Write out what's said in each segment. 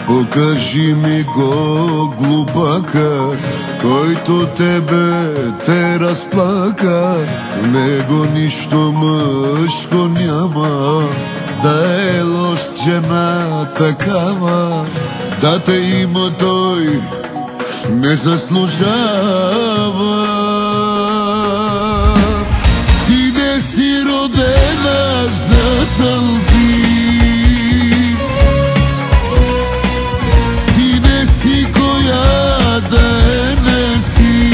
Покажи ми го глупака, който тебе те разплака. В него нищо мъжко няма, да е лош жена такава. Да те има той не заслужава. Ти не си родена за сълзи, ти не си коя да не си.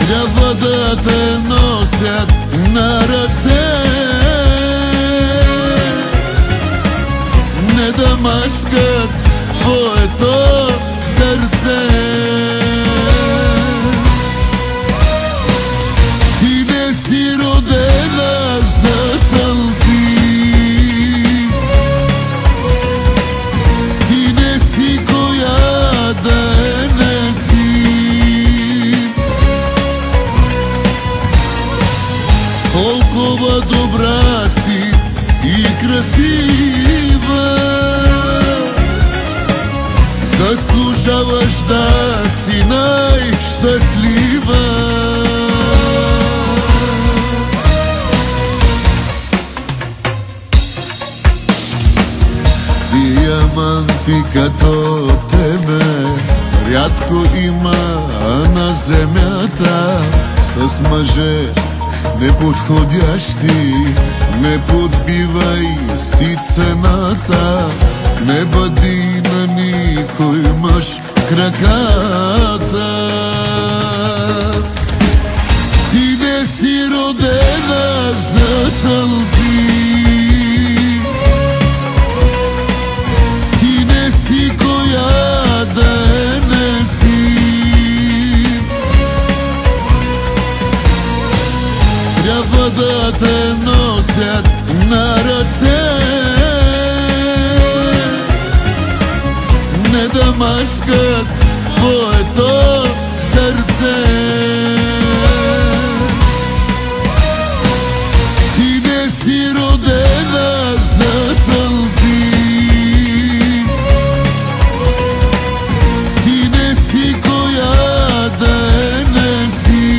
Трябва да те носят на ръце, не да мачкат твоето сърце. Ти не си родена за сълзи, ти не си коя да не си. Толкова добра си и красива, заслужаваш да си най-щастлива. Диаманти като тебе рядко има на земята. С мъже неподходящи не подбивай си цената. Не бъди на никой мъж краката. Ти не си родена за сълзи, ти не си коя да не си. Трябва да те носят на ръце, не да мачкат твоето сърце. Ти не си родена за сълзи, ти не си коя да не си.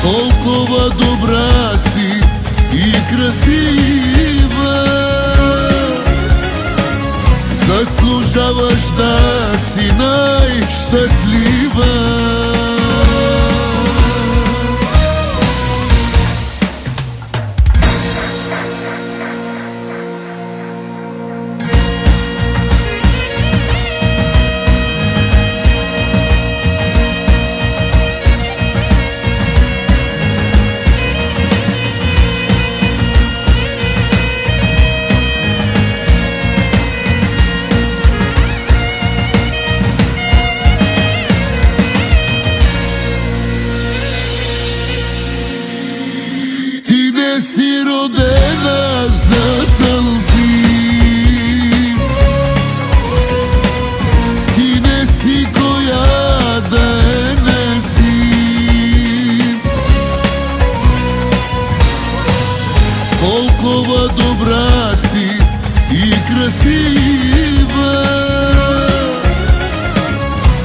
Толкова добра си и красива, заслужаваш да си най-щастлива. Не си родена за сълзи, ти не си коя да не си. Толкова добра си и красива,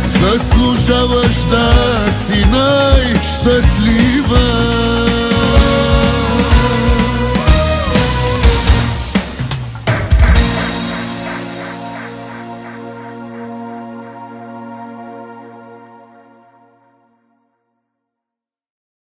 заслужаваш да си най-щастлива.